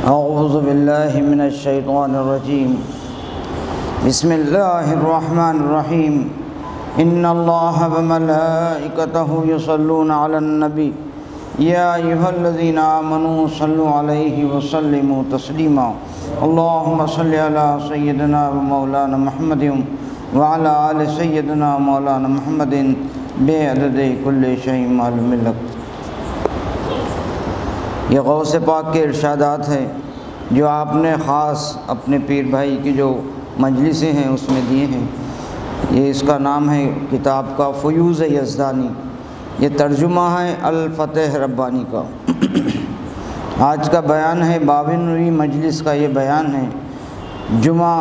اعوذ باللہ من الشیطان الرجیم بسم اللہ الرحمن الرحیم ان اللہ وملائکتہ یصلون علی النبی یا ایھا الذین آمنوا صلوا علیہ وسلموا تسلیما اللہم صلی علی سیدنا و مولانا محمد وعلی آل سیدنا مولانا محمد بعدد کل شیء معلوم لک۔ یہ غوث پاک کے ارشادات ہیں جو آپ نے خاص اپنے پیر بھائی کی جو مجلسیں ہیں اس میں دیے ہیں۔ یہ اس کا نام ہے کتاب کا فیوض یزدانی، یہ ترجمہ ہے الفتح ربانی کا۔ آج کا بیان ہے 52ویں مجلس کا، یہ بیان ہے جمعہ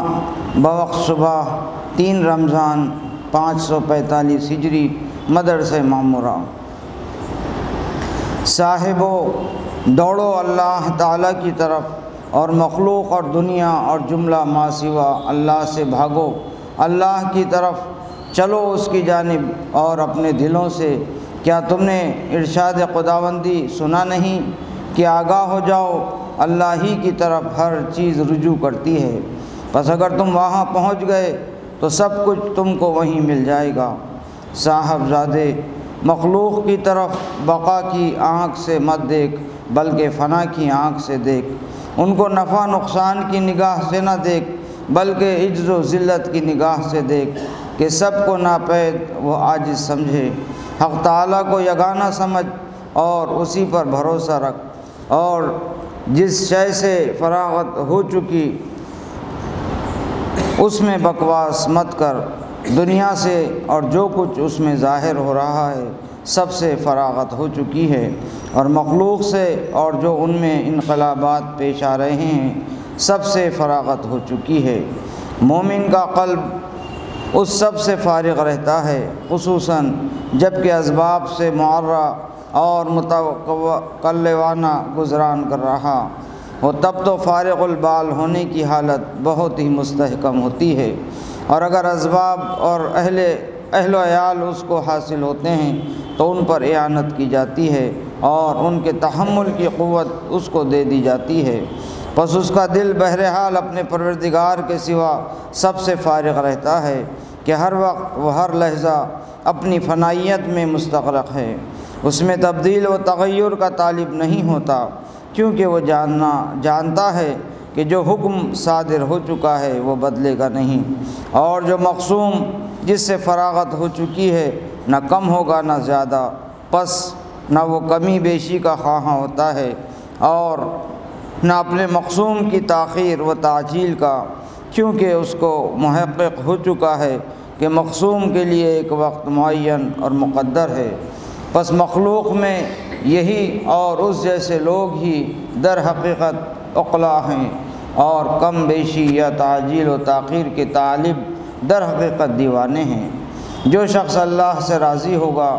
بوقت صبح 3 رمضان 545 ہجری مدرسہ معمورہ۔ صاحبو دوڑو اللہ تعالیٰ کی طرف اور مخلوق اور دنیا اور جملہ ما سوا اللہ سے بھاگو، اللہ کی طرف چلو اس کی جانب اور اپنے دلوں سے۔ کیا تم نے ارشاد خداوندی سنا نہیں کہ آگاہ ہو جاؤ، اللہ ہی کی طرف ہر چیز رجوع کرتی ہے، پس اگر تم وہاں پہنچ گئے تو سب کچھ تم کو وہیں مل جائے گا۔ صاحبزادے مخلوق کی طرف بقا کی آنکھ سے مت دیکھ بلکہ فنا کی آنکھ سے دیکھ، ان کو نفع نقصان کی نگاہ سے نہ دیکھ بلکہ عجز و ذلت کی نگاہ سے دیکھ کہ سب کو ناپید و عاجز سمجھے۔ حق تعالیٰ کو یگانہ سمجھ اور اسی پر بھروسہ رکھ، اور جس شے سے فراغت ہو چکی اس میں بکواس مت کر۔ دنیا سے اور جو کچھ اس میں ظاہر ہو رہا ہے سب سے فراغت ہو چکی ہے، اور مخلوق سے اور جو ان میں انقلابات پیش آ رہے ہیں سب سے فراغت ہو چکی ہے۔ مومن کا قلب اس سب سے فارغ رہتا ہے، خصوصاً جب کہ اسباب سے معرّہ اور متقلبانہ گزران کر رہا ہو، تب تو فارغ البال ہونے کی حالت بہت ہی مستحکم ہوتی ہے، اور اگر اسباب اور اہل و عیال اس کو حاصل ہوتے ہیں تو ان پر اعانت کی جاتی ہے اور ان کے تحمل کی قوت اس کو دے دی جاتی ہے، پس اس کا دل بہرحال اپنے پروردگار کے سوا سب سے فارغ رہتا ہے کہ ہر وقت و ہر لحظہ اپنی فنائیت میں مستغرق ہے، اس میں تبدیل و تغیر کا طالب نہیں ہوتا، کیونکہ وہ جانتا ہے کہ جو حکم صادر ہو چکا ہے وہ بدلے گا نہیں، اور جو مقسوم جس سے فراغت ہو چکی ہے نہ کم ہوگا نہ زیادہ، پس نہ وہ کمی بیشی کا خواہاں ہوتا ہے اور نہ اپنے مقسوم کی تاخیر و تعجیل کا، کیونکہ اس کو محقق ہو چکا ہے کہ مقسوم کے لیے ایک وقت معین اور مقدر ہے۔ پس مخلوق میں یہی اور اس جیسے لوگ ہی در حقیقت عقلا ہیں، اور کم بیشی یا تعجیل و تاخیر کے طالب در حقیقت دیوانے ہیں۔ جو شخص اللہ سے راضی ہوگا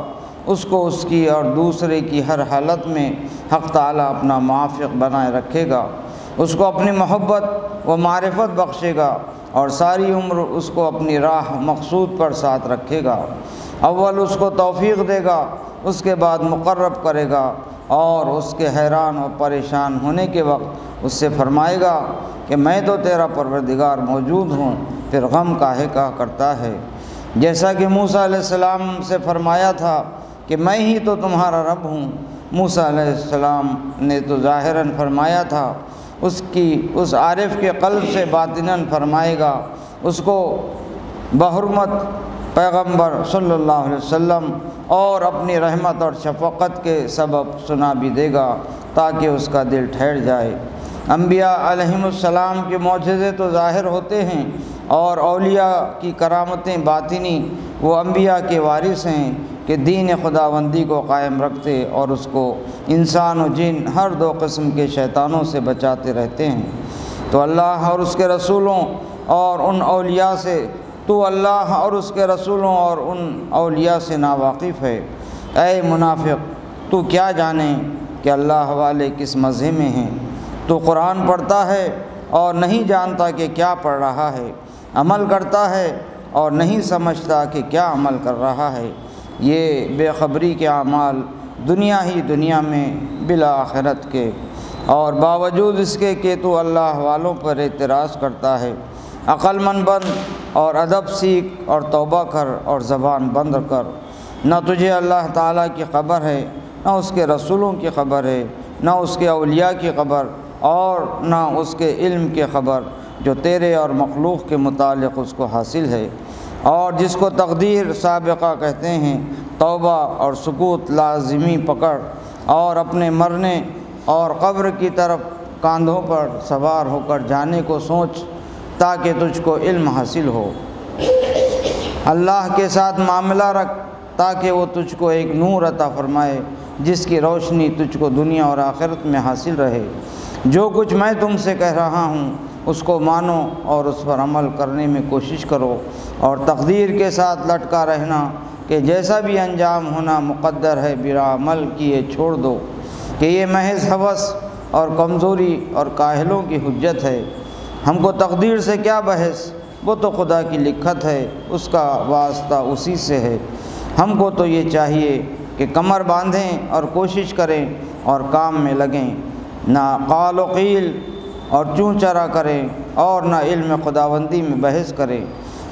اس کو اس کی اور دوسرے کی ہر حالت میں حق تعالیٰ اپنا موافق بنائے رکھے گا، اس کو اپنی محبت و معرفت بخشے گا، اور ساری عمر اس کو اپنی راہ مقصود پر ساتھ رکھے گا۔ اول اس کو توفیق دے گا، اس کے بعد مقرب کرے گا، اور اس کے حیران و پریشان ہونے کے وقت اس سے فرمائے گا کہ میں تو تیرا پروردگار موجود ہوں، پھر غم کاہے کا کرتا ہے۔ جیسا کہ موسیٰ علیہ السلام سے فرمایا تھا کہ میں ہی تو تمہارا رب ہوں، موسیٰ علیہ السلام نے تو ظاہراً فرمایا تھا، اس عارف کے قلب سے باطناً فرمائے گا، اس کو بحرمت پیغمبر صلی اللہ علیہ وسلم اور اپنی رحمت اور شفقت کے سبب سنا بھی دے گا تاکہ اس کا دل ٹھہر جائے۔ انبیاء علیہم السلام کے معجزے تو ظاہر ہوتے ہیں، اور اولیاء کی کرامتیں باطنی، وہ انبیاء کے وارث ہیں کہ دین خداوندی کو قائم رکھتے اور اس کو انسان و جن ہر دو قسم کے شیطانوں سے بچاتے رہتے ہیں۔ تو اللہ اور اس کے رسولوں اور ان اولیاء سے اللہ اور اس کے رسولوں اور ان اولیاء سے ناواقف ہے۔ اے منافق، تو کیا جانے کہ اللہ والے کس مزے میں ہیں؟ تو قرآن پڑھتا ہے اور نہیں جانتا کہ کیا پڑھ رہا ہے، عمل کرتا ہے اور نہیں سمجھتا کہ کیا عمل کر رہا ہے۔ یہ بے خبری کے اعمال دنیا ہی دنیا میں بلا آخرت کے اور باوجود اس کے کہ تو اللہ والوں پر اعتراض کرتا ہے۔ عقل مند بن اور ادب سیکھ اور توبہ کر اور زبان بند کر۔ نہ تجھے اللہ تعالیٰ کی خبر ہے، نہ اس کے رسولوں کی خبر ہے، نہ اس کے اولیاء کی خبر اور نہ اس کے علم کی خبر جو تیرے اور مخلوق کے متعلق اس کو حاصل ہے، اور جس کو تقدیر سابقہ کہتے ہیں۔ توبہ اور سکوت لازمی پکڑ اور اپنے مرنے اور قبر کی طرف کاندھوں پر سوار ہو کر جانے کو سوچ تاکہ تجھ کو علم حاصل ہو۔ اللہ کے ساتھ معاملہ رکھ تاکہ وہ تجھ کو ایک نور عطا فرمائے جس کی روشنی تجھ کو دنیا اور آخرت میں حاصل رہے۔ جو کچھ میں تم سے کہہ رہا ہوں اس کو مانو اور اس پر عمل کرنے میں کوشش کرو، اور تقدیر کے ساتھ لٹکا رہنا کہ جیسا بھی انجام ہونا مقدر ہے بلا عمل کیے چھوڑ دو، کہ یہ محض ہوس اور کمزوری اور کاہلوں کی حجت ہے۔ ہم کو تقدیر سے کیا بحث، وہ تو خدا کی لکھت ہے، اس کا واسطہ اسی سے ہے۔ ہم کو تو یہ چاہیے کہ کمر باندھیں اور کوشش کریں اور کام میں لگیں، نہ قال و قیل اور چوں چرا کریں اور نہ علم خداوندی میں بحث کریں۔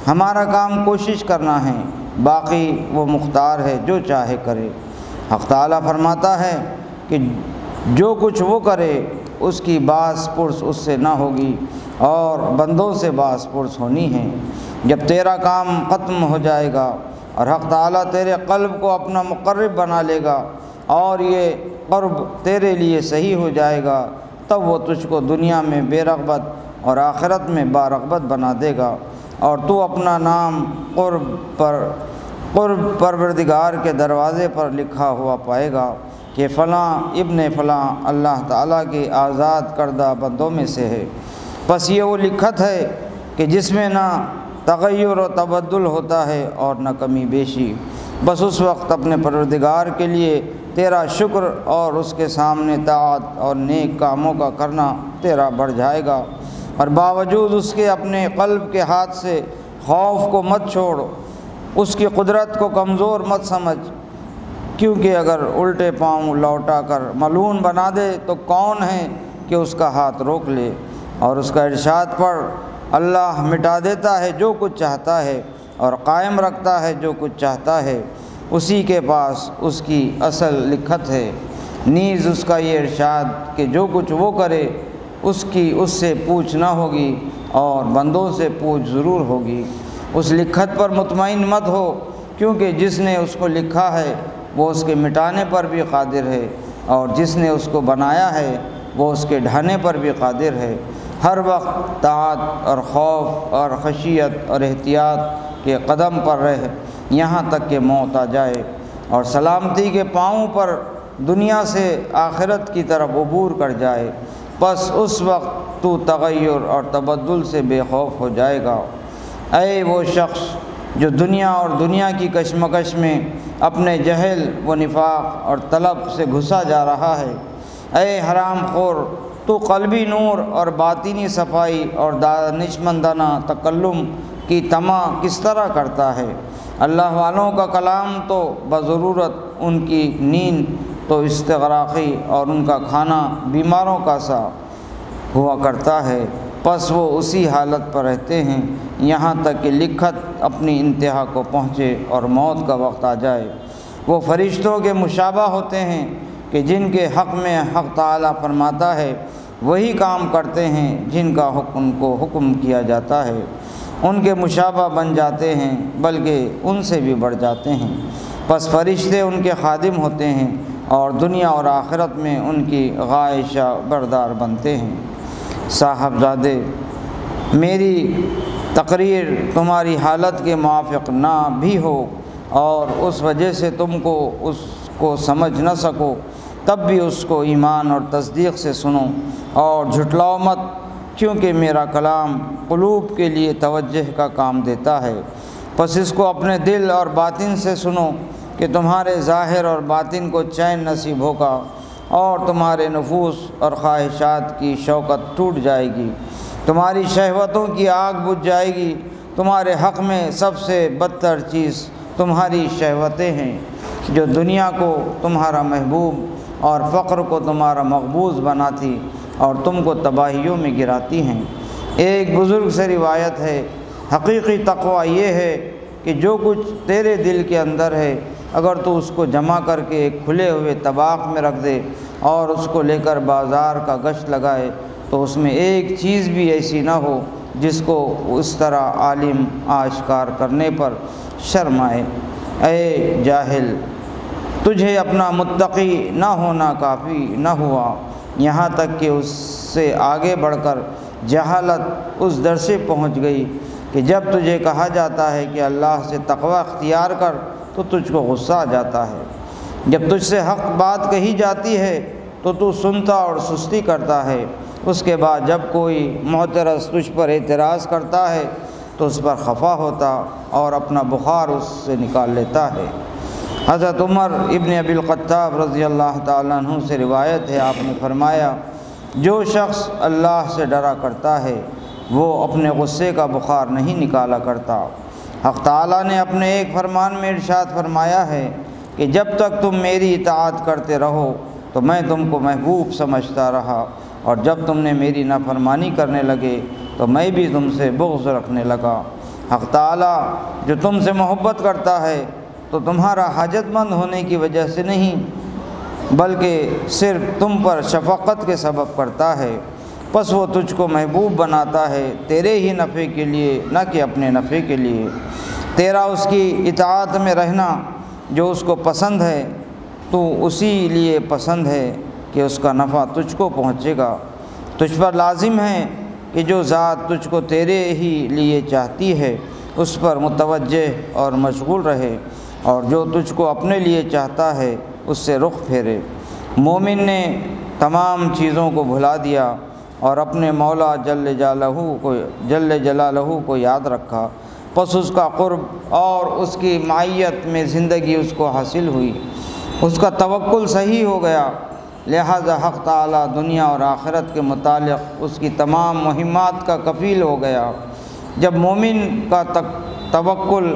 ہمارا کام کوشش کرنا ہے، باقی وہ مختار ہے جو چاہے کرے۔ حق تعالیٰ فرماتا ہے کہ جو کچھ وہ کرے اس کی باس پرس اس سے نہ ہوگی اور بندوں سے باس پرس ہونی ہے۔ جب تیرا کام ختم ہو جائے گا اور حق تعالیٰ تیرے قلب کو اپنا مقرب بنا لے گا اور یہ قرب تیرے لیے صحیح ہو جائے گا، تب وہ تجھ کو دنیا میں بے رغبت اور آخرت میں بارغبت بنا دے گا، اور تو اپنا نام قرب پروردگار کے دروازے پر لکھا ہوا پائے گا کہ فلاں ابن فلاں اللہ تعالیٰ کے آزاد کردہ بندوں میں سے ہے۔ بس یہ وہ لکھت ہے کہ جس میں نہ تغیر و تبدل ہوتا ہے اور نہ کمی بیشی۔ بس اس وقت اپنے پروردگار کے لیے تیرا شکر اور اس کے سامنے طاعت اور نیک کاموں کا کرنا تیرا بڑھ جائے گا، اور باوجود اس کے اپنے قلب کے ہاتھ سے خوف کو مت چھوڑ، اس کی قدرت کو کمزور مت سمجھ، کیونکہ اگر الٹے پاؤں لوٹا کر ملعون بنا دے تو کون ہے کہ اس کا ہاتھ روک لے۔ اور اس کا ارشاد پڑھ، اللہ مٹا دیتا ہے جو کچھ چاہتا ہے اور قائم رکھتا ہے جو کچھ چاہتا ہے، اسی کے پاس اس کی اصل لکھت ہے۔ نیز اس کا یہ ارشاد کہ جو کچھ وہ کرے اس سے پوچھ نہ ہوگی اور بندوں سے پوچھ ضرور ہوگی۔ اس لکھت پر مطمئن مت ہو، کیونکہ جس نے اس کو لکھا ہے وہ اس کے مٹانے پر بھی قادر ہے، اور جس نے اس کو بنایا ہے وہ اس کے ڈھانے پر بھی قادر ہے۔ ہر وقت طاعت اور خوف اور خشیت اور احتیاط کے قدم پر رہ یہاں تک کہ موت آ جائے، اور سلامتی کے پاؤں پر دنیا سے آخرت کی طرف عبور کر جائے۔ پس اس وقت تو تغیر اور تبدل سے بے خوف ہو جائے گا۔ اے وہ شخص جو دنیا اور دنیا کی کشمکش میں اپنے جہل و نفاق اور طلب سے گھسا جا رہا ہے، اے حرام خور، تو قلبی نور اور باطنی صفائی اور دانشمندانہ تکلم کی طمع کس طرح کرتا ہے؟ اللہ والوں کا کلام تو بضرورت ان کی نیند تو استغراقی اور ان کا کھانا بیماروں کا سا ہوا کرتا ہے، پس وہ اسی حالت پر رہتے ہیں یہاں تک کہ لکھت اپنی انتہا کو پہنچے اور موت کا وقت آ جائے۔ وہ فرشتوں کے مشابہ ہوتے ہیں کہ جن کے حق میں حق تعالیٰ فرماتا ہے وہی کام کرتے ہیں جن کا ان کو حکم کیا جاتا ہے، ان کے مشابہ بن جاتے ہیں بلکہ ان سے بھی بڑھ جاتے ہیں۔ پس فرشتے ان کے خادم ہوتے ہیں اور دنیا اور آخرت میں ان کی غائشہ بردار بنتے ہیں۔ صاحبزادے، میری تقریر تمہاری حالت کے موافق نہ بھی ہو اور اس وجہ سے تم کو اس کو سمجھ نہ سکو، تب بھی اس کو ایمان اور تصدیق سے سنو اور جھٹلاؤ مت، کیونکہ میرا کلام قلوب کے لیے توجہ کا کام دیتا ہے۔ پس اس کو اپنے دل اور باطن سے سنو کہ تمہارے ظاہر اور باطن کو چین نصیب ہوگا اور تمہارے نفوس اور خواہشات کی شوکت ٹوٹ جائے گی، تمہاری شہوتوں کی آگ بجھ جائے گی۔ تمہارے حق میں سب سے بدتر چیز تمہاری شہوتیں ہیں جو دنیا کو تمہارا محبوب اور فقر کو تمہارا مقبوض بناتی اور تم کو تباہیوں میں گراتی ہیں۔ ایک بزرگ سے روایت ہے، حقیقی تقوی یہ ہے کہ جو کچھ تیرے دل کے اندر ہے اگر تو اس کو جمع کر کے ایک کھلے ہوئے طباق میں رکھ دے اور اس کو لے کر بازار کا گشت لگائے تو اس میں ایک چیز بھی ایسی نہ ہو جس کو اس طرح عالم آشکار کرنے پر شرم آئے۔ اے جاہل، تجھے اپنا متقی نہ ہونا کافی نہ ہوا، یہاں تک کہ اس سے آگے بڑھ کر جہالت اس در سے پہنچ گئی کہ جب تجھے کہا جاتا ہے کہ اللہ سے تقوی اختیار کر تو تجھ کو غصہ آ جاتا ہے، جب تجھ سے حق بات کہی جاتی ہے تو سنتا اور سستی کرتا ہے، اس کے بعد جب کوئی معترض تجھ پر اعتراض کرتا ہے تو اس پر خفا ہوتا اور اپنا بخار اس سے نکال لیتا ہے۔ حضرت عمر ابن ابی الخطاب رضی اللہ تعالیٰ عنہ سے روایت ہے، آپ نے فرمایا جو شخص اللہ سے ڈرا کرتا ہے وہ اپنے غصے کا بخار نہیں نکالا کرتا۔ حق تعالیٰ نے اپنے ایک فرمان میں ارشاد فرمایا ہے کہ جب تک تم میری اطاعت کرتے رہو تو میں تم کو محبوب سمجھتا رہا، اور جب تم نے میری نافرمانی کرنے لگے تو میں بھی تم سے بغض رکھنے لگا۔ حق تعالیٰ جو تم سے محبت کرتا ہے تو تمہارا حاجت مند ہونے کی وجہ سے نہیں بلکہ صرف تم پر شفقت کے سبب کرتا ہے، پس وہ تجھ کو محبوب بناتا ہے تیرے ہی نفع کے لیے نہ کہ اپنے نفع کے لیے۔ تیرا اس کی اطاعت میں رہنا جو اس کو پسند ہے تو اسی لیے پسند ہے کہ اس کا نفع تجھ کو پہنچے گا۔ تجھ پر لازم ہے کہ جو ذات تجھ کو تیرے ہی لیے چاہتی ہے اس پر متوجہ اور مشغول رہے، اور جو تجھ کو اپنے لیے چاہتا ہے اس سے رخ پھیرے۔ مومن نے تمام چیزوں کو بھلا دیا اور اپنے مولا جل جلالہ کو یاد رکھا، پس اس کا قرب اور اس کی معیت میں زندگی اس کو حاصل ہوئی، اس کا توکل صحیح ہو گیا، لہذا حق تعالیٰ دنیا اور آخرت کے متعلق اس کی تمام مہمات کا کفیل ہو گیا۔ جب مومن کا توکل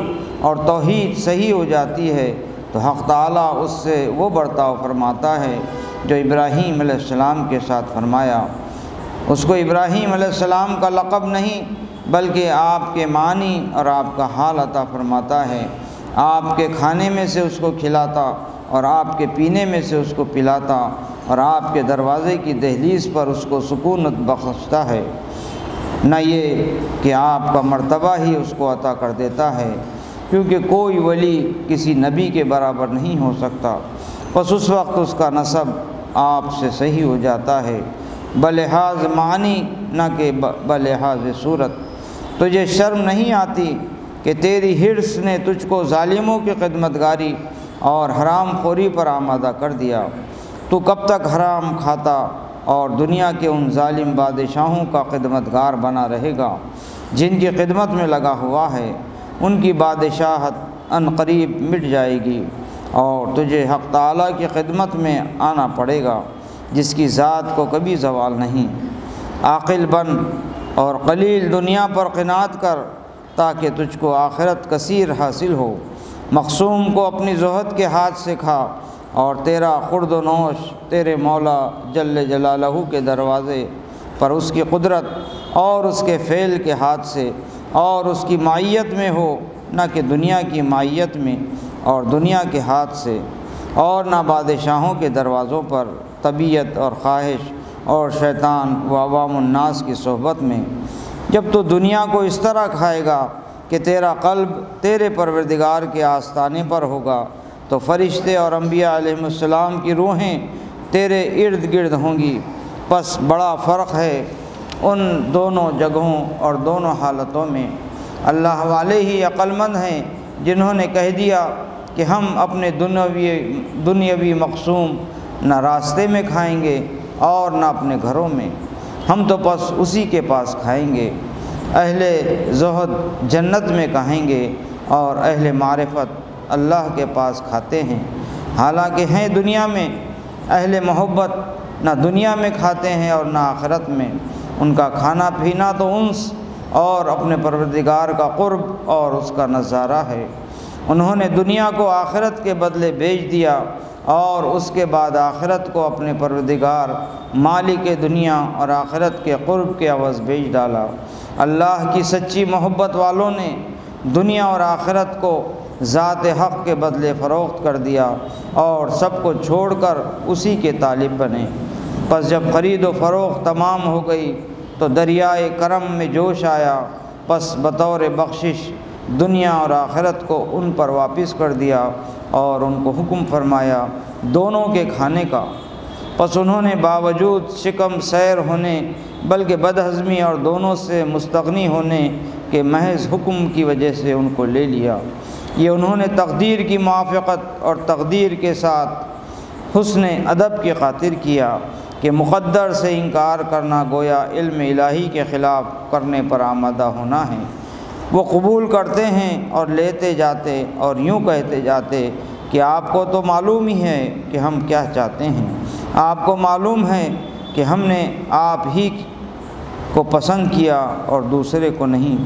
اور توحید صحیح ہو جاتی ہے تو حق تعالیٰ اس سے وہ برتاؤ فرماتا ہے جو ابراہیم علیہ السلام کے ساتھ فرمایا۔ اس کو ابراہیم علیہ السلام کا لقب نہیں بلکہ آپ کے معنی اور آپ کا حال عطا فرماتا ہے، آپ کے کھانے میں سے اس کو کھلاتا اور آپ کے پینے میں سے اس کو پلاتا اور آپ کے دروازے کی دہلیز پر اس کو سکونت بخشتا ہے، نہ یہ کہ آپ کا مرتبہ ہی اس کو عطا کر دیتا ہے، کیونکہ کوئی ولی کسی نبی کے برابر نہیں ہو سکتا، پس اس وقت اس کا نسب آپ سے صحیح ہو جاتا ہے، بلحاظ معنی نہ کہ بلحاظ صورت۔ تجھے شرم نہیں آتی کہ تیری حرص نے تجھ کو ظالموں کی خدمتگاری اور حرام خوری پر آمادہ کر دیا؟ تو کب تک حرام کھاتا اور دنیا کے ان ظالم بادشاہوں کا خدمتگار بنا رہے گا جن کی خدمت میں لگا ہوا ہے؟ ان کی بادشاہت ان قریب مٹ جائے گی اور تجھے حق تعالیٰ کی خدمت میں آنا پڑے گا جس کی ذات کو کبھی زوال نہیں۔ عاقل بن اور قلیل دنیا پر قناعت کر تاکہ تجھ کو آخرت کثیر حاصل ہو۔ مقسوم کو اپنی زہد کے ہاتھ سے کھا اور تیرا خورد و نوش تیرے مولا جل جلالہ کے دروازے پر اس کی قدرت اور اس کے فعل کے ہاتھ سے اور اس کی معیت میں ہو، نہ کہ دنیا کی معیت میں اور دنیا کے ہاتھ سے، اور نہ بادشاہوں کے دروازوں پر طبیعت اور خواہش اور شیطان و عوام الناس کی صحبت میں۔ جب تو دنیا کو اس طرح کھائے گا کہ تیرا قلب تیرے پروردگار کے آستانے پر ہوگا تو فرشتے اور انبیاء علیہ السلام کی روحیں تیرے ارد گرد ہوں گی۔ پس بڑا فرق ہے ان دونوں جگہوں اور دونوں حالتوں میں۔ اللہ والے ہی عقل مند ہیں جنہوں نے کہہ دیا کہ ہم اپنے دنیاوی مقسوم نہ راستے میں کھائیں گے اور نہ اپنے گھروں میں، ہم تو بس اسی کے پاس کھائیں گے۔ اہل زہد جنت میں کہیں گے اور اہل معرفت اللہ کے پاس کھاتے ہیں، حالانکہ ہیں دنیا میں۔ اہل محبت نہ دنیا میں کھاتے ہیں اور نہ آخرت میں، ان کا کھانا پینا تو انس اور اپنے پروردگار کا قرب اور اس کا نظارہ ہے، انہوں نے دنیا کو آخرت کے بدلے بیچ دیا اور اس کے بعد آخرت کو اپنے پروردگار مالک دنیا اور آخرت کے قرب کے عوض بیچ ڈالا۔ اللہ کی سچی محبت والوں نے دنیا اور آخرت کو ذات حق کے بدلے فروخت کر دیا اور سب کو چھوڑ کر اسی کے طالب بنے۔ پس جب خرید و فروخت تمام ہو گئی تو دریائے کرم میں جوش آیا، پس بطور بخشش دنیا اور آخرت کو ان پر واپس کر دیا اور ان کو حکم فرمایا دونوں کے کھانے کا۔ پس انہوں نے باوجود شکم سیر ہونے بلکہ بدہضمی اور دونوں سے مستغنی ہونے کے محض حکم کی وجہ سے ان کو لے لیا۔ یہ انہوں نے تقدیر کی موافقت اور تقدیر کے ساتھ حسن ادب کی خاطر کیا کہ مقدر سے انکار کرنا گویا علم الہی کے خلاف کرنے پر آمادہ ہونا ہے۔ وہ قبول کرتے ہیں اور لیتے جاتے اور یوں کہتے جاتے کہ آپ کو تو معلوم ہی ہے کہ ہم کیا چاہتے ہیں، آپ کو معلوم ہے کہ ہم نے آپ ہی کو پسند کیا اور دوسرے کو نہیں۔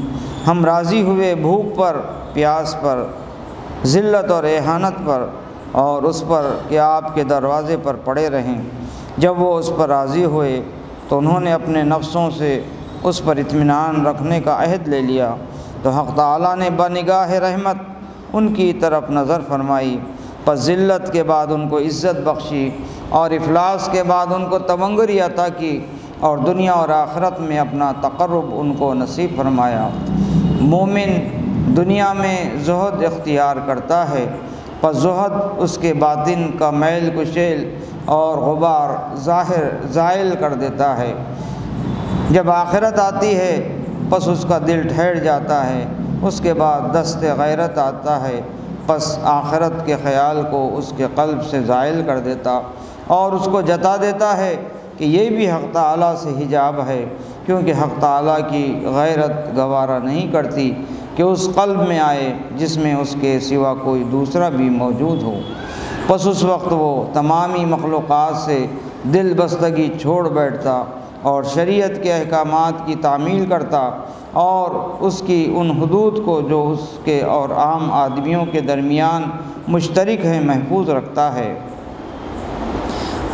ہم راضی ہوئے بھوک پر، پیاس پر، ذلت اور اہانت پر اور اس پر کہ آپ کے دروازے پر پڑے رہیں۔ جب وہ اس پر راضی ہوئے تو انہوں نے اپنے نفسوں سے اس پر اطمینان رکھنے کا عہد لے لیا، تو حق تعالیٰ نے بنگاہ رحمت ان کی طرف نظر فرمائی، پس ذلت کے بعد ان کو عزت بخشی اور افلاس کے بعد ان کو تمنگری عطا کی اور دنیا اور آخرت میں اپنا تقرب ان کو نصیب فرمایا۔ مومن دنیا میں زہد اختیار کرتا ہے، پس زہد اس کے باطن کا میل کشیل اور غبار زائل کر دیتا ہے۔ جب آخرت آتی ہے پس اس کا دل ٹھہر جاتا ہے، اس کے بعد دست غیرت آتا ہے، پس آخرت کے خیال کو اس کے قلب سے زائل کر دیتا اور اس کو جتا دیتا ہے کہ یہ بھی حق تعالیٰ سے حجاب ہے، کیونکہ حق تعالیٰ کی غیرت گوارا نہیں کرتی کہ اس قلب میں آئے جس میں اس کے سوا کوئی دوسرا بھی موجود ہو۔ پس اس وقت وہ تمامی مخلوقات سے دل بستگی چھوڑ بیٹھتا اور شریعت کے احکامات کی تعمیل کرتا اور اس کی ان حدود کو جو اس کے اور عام آدمیوں کے درمیان مشترک ہیں محفوظ رکھتا ہے۔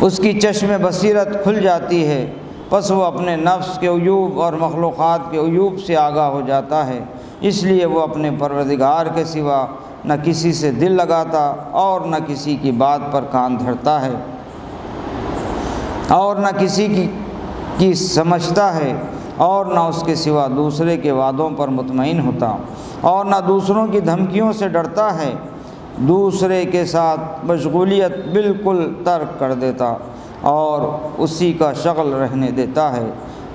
اس کی چشم بصیرت کھل جاتی ہے، پس وہ اپنے نفس کے عیوب اور مخلوقات کے عیوب سے آگاہ ہو جاتا ہے، اس لیے وہ اپنے پروردگار کے سوا نہ کسی سے دل لگاتا اور نہ کسی کی بات پر کان دھرتا ہے اور نہ کسی کی سمجھتا ہے اور نہ اس کے سوا دوسرے کے وعدوں پر مطمئن ہوتا اور نہ دوسروں کی دھمکیوں سے ڈرتا ہے، دوسرے کے ساتھ مشغولیت بالکل ترک کر دیتا اور اسی کا شغل رہنے دیتا ہے۔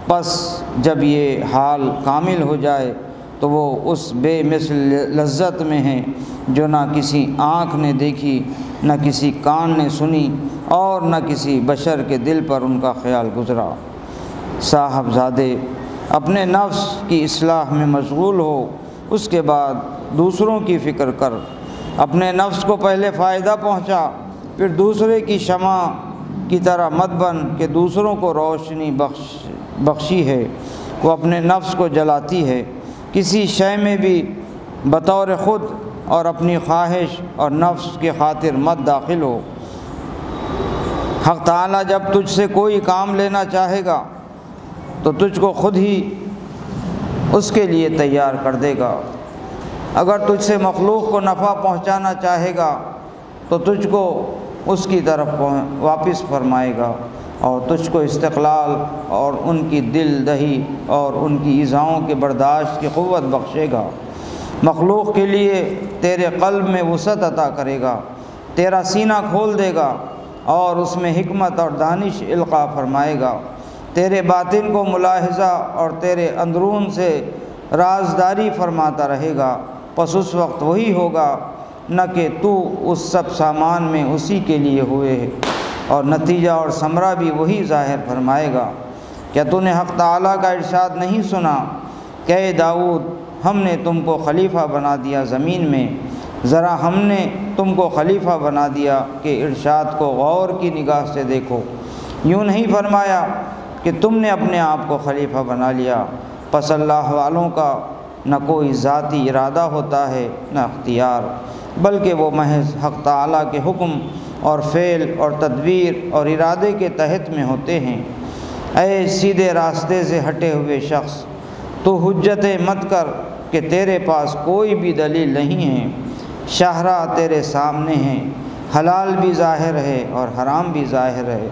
پس جب یہ حال کامل ہو جائے تو وہ اس بے مثل لذت میں ہیں جو نہ کسی آنکھ نے دیکھی، نہ کسی کان نے سنی اور نہ کسی بشر کے دل پر ان کا خیال گزرا۔ صاحبزادے، اپنے نفس کی اصلاح میں مشغول ہو، اس کے بعد دوسروں کی فکر کر۔ اپنے نفس کو پہلے فائدہ پہنچا، پھر دوسرے کی شمع کی طرح مت بن کہ دوسروں کو روشنی بخشی ہے وہ اپنے نفس کو جلاتی ہے۔ کسی شے میں بھی بطور خود اور اپنی خواہش اور نفس کی خاطر مت داخل ہو۔ حق تعالیٰ جب تجھ سے کوئی کام لینا چاہے گا تو تجھ کو خود ہی اس کے لیے تیار کر دے گا۔ اگر تجھ سے مخلوق کو نفع پہنچانا چاہے گا تو تجھ کو اس کی طرف واپس فرمائے گا اور تجھ کو استقلال اور ان کی دل دہی اور ان کی ایذاؤں کے برداشت کی قوت بخشے گا۔ مخلوق کے لیے تیرے قلب میں وسعت عطا کرے گا، تیرا سینہ کھول دے گا اور اس میں حکمت اور دانش القاء فرمائے گا، تیرے باطن کو ملاحظہ اور تیرے اندرون سے رازداری فرماتا رہے گا۔ پس اس وقت وہی ہوگا نہ کہ تو اس سب سامان میں اسی کے لیے ہوئے ہے، اور نتیجہ اور ثمرہ بھی وہی ظاہر فرمائے گا۔ کیا تو نے حق تعالیٰ کا ارشاد نہیں سنا کہ اے داؤد، ہم نے تم کو خلیفہ بنا دیا زمین میں، ذرا ہم نے تم کو خلیفہ بنا دیا کہ ارشاد کو غور کی نگاہ سے دیکھو۔ یوں نہیں فرمایا کہ تم نے اپنے آپ کو خلیفہ بنا لیا۔ پس اللہ والوں کا نہ کوئی ذاتی ارادہ ہوتا ہے نہ اختیار، بلکہ وہ محض حق تعالیٰ کے حکم اور فعل اور تدبیر اور ارادے کے تحت میں ہوتے ہیں۔ اے سیدھے راستے سے ہٹے ہوئے شخص، تو حجتیں مت کر کہ تیرے پاس کوئی بھی دلیل نہیں ہے۔ شاہراہ تیرے سامنے ہیں، حلال بھی ظاہر ہے اور حرام بھی ظاہر ہے،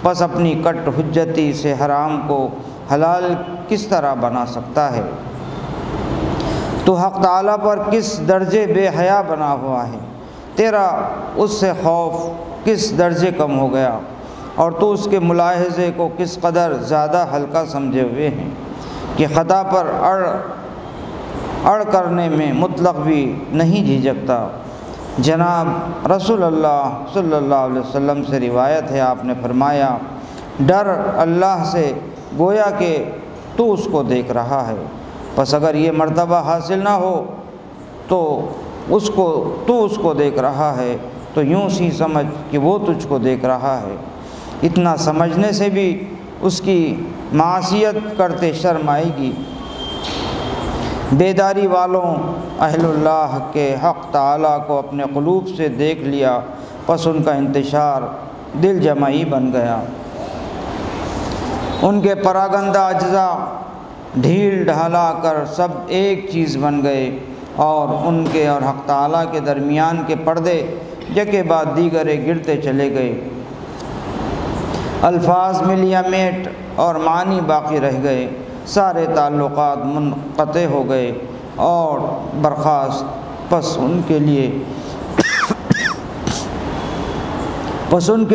بس اپنی کٹ حجتی سے حرام کو حلال کس طرح بنا سکتا ہے؟ تو حق تعالیٰ پر کس درجے بے حیا بنا ہوا ہے، تیرا اس سے خوف کس درجے کم ہو گیا، اور تو اس کے ملاحظے کو کس قدر زیادہ ہلکا سمجھے ہوئے ہیں کہ خطا پر اڑ کرنے میں مطلق بھی نہیں جھجکتا۔ جناب رسول اللہ صلی اللہ علیہ وسلم سے روایت ہے، آپ نے فرمایا، ڈر اللہ سے گویا کہ تو اس کو دیکھ رہا ہے، پس اگر یہ مرتبہ حاصل نہ ہو تو تو اس کو دیکھ رہا ہے تو یوں سی سمجھ کہ وہ تجھ کو دیکھ رہا ہے۔ اتنا سمجھنے سے بھی اس کی معصیت کرتے شرم آئے گی۔ بیداری والوں اہل اللہ کے حق تعالیٰ کو اپنے قلوب سے دیکھ لیا، پس ان کا انتشار دل جمعی بن گیا۔ ان کے پراگندہ اجزاء ڈھیل ڈھالا کر سب ایک چیز بن گئے، اور ان کے اور حق تعالیٰ کے درمیان کے پردے یکے بعد دیگرے گرتے چلے گئے۔ الفاظ ملیا میٹ اور معنی باقی رہ گئے، سارے تعلقات منقطع ہو گئے اور برخاست، پس ان کے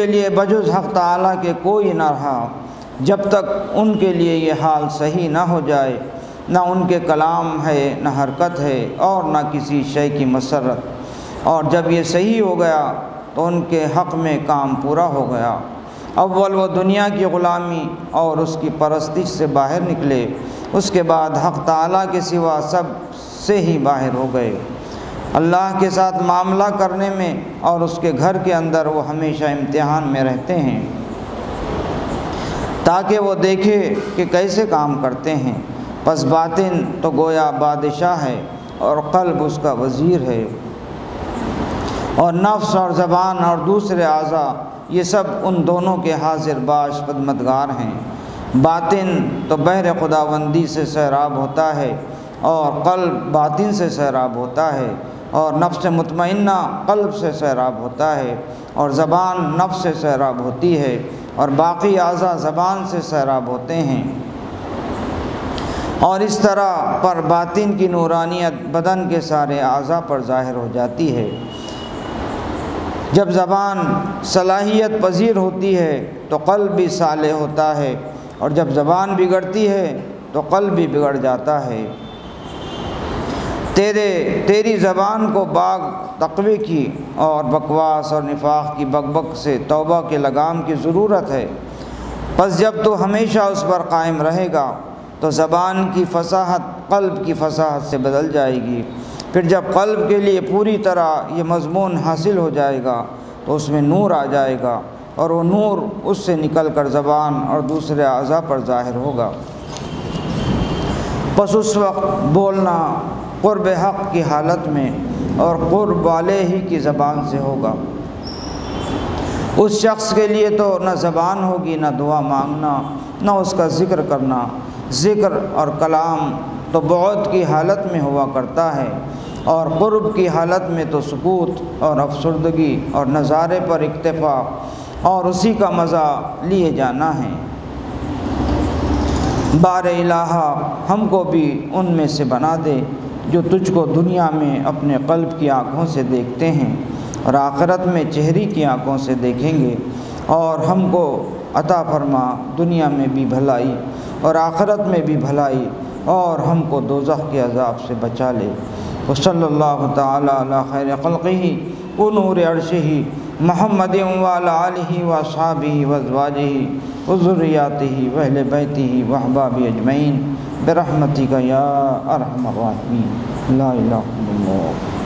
لیے بجز حق تعالیٰ کے کوئی نہ رہا۔ جب تک ان کے لیے یہ حال صحیح نہ ہو جائے، نہ ان کے کلام ہے، نہ حرکت ہے، اور نہ کسی شے کی مسرت، اور جب یہ صحیح ہو گیا تو ان کے حق میں کام پورا ہو گیا۔ اول وہ دنیا کی غلامی اور اس کی پرستش سے باہر نکلے، اس کے بعد حق تعالیٰ کے سوا سب سے ہی باہر ہو گئے۔ اللہ کے ساتھ معاملہ کرنے میں اور اس کے گھر کے اندر وہ ہمیشہ امتحان میں رہتے ہیں، تاکہ وہ دیکھے کہ کیسے کام کرتے ہیں۔ پس باطن تو گویا بادشاہ ہے اور قلب اس کا وزیر ہے، اور نفس اور زبان اور دوسرے اعضاء یہ سب ان دونوں کے حاضر باش خدمتگار ہیں۔ باطن تو بحر خداوندی سے سیراب ہوتا ہے، اور قلب باطن سے سیراب ہوتا ہے، اور نفس مطمئنہ قلب سے سیراب ہوتا ہے، اور زبان نفس سے سیراب ہوتی ہے، اور باقی اعضاء زبان سے سیراب ہوتے ہیں۔ اور اس طرح پر باطن کی نورانیت بدن کے سارے اعضاء پر ظاہر ہو جاتی ہے۔ جب زبان صلاحیت پذیر ہوتی ہے تو قلب بھی صالح ہوتا ہے، اور جب زبان بگڑتی ہے تو قلب بھی بگڑ جاتا ہے۔ تیری زبان کو باغ تقوی کی اور بکواس اور نفاق کی بکبک سے توبہ کے لگام کی ضرورت ہے۔ پس جب تو ہمیشہ اس پر قائم رہے گا تو زبان کی فصاحت قلب کی فصاحت سے بدل جائے گی۔ پھر جب قلب کے لیے پوری طرح یہ مضمون حاصل ہو جائے گا تو اس میں نور آ جائے گا، اور وہ نور اس سے نکل کر زبان اور دوسرے اعضاء پر ظاہر ہوگا۔ پس اس وقت بولنا قرب حق کی حالت میں اور قرب والے ہی کی زبان سے ہوگا۔ اس شخص کے لیے تو نہ زبان ہوگی، نہ دعا مانگنا، نہ اس کا ذکر کرنا۔ ذکر اور کلام تو بعد کی حالت میں ہوا کرتا ہے، اور قرب کی حالت میں تو سکوت اور افسردگی اور نظارے پر اکتفا اور اسی کا مزہ لیے جانا ہے۔ بار الہا ہم کو بھی ان میں سے بنا دے جو تجھ کو دنیا میں اپنے قلب کی آنکھوں سے دیکھتے ہیں اور آخرت میں چہری کی آنکھوں سے دیکھیں گے، اور ہم کو عطا فرما دنیا میں بھی بھلائی اور آخرت میں بھی بھلائی، اور ہم کو دوزخ کے عذاب سے بچا لے۔ وصلی اللہ تعالی علی خیر خلقہ ونور عرشہ محمد وعلی آلہ واصحابہ وازواجہ وذریاتہ واہل بیتہ واحباب اجمعین برحمتک یا ارحم الراحمین۔ لا الہ الا اللہ۔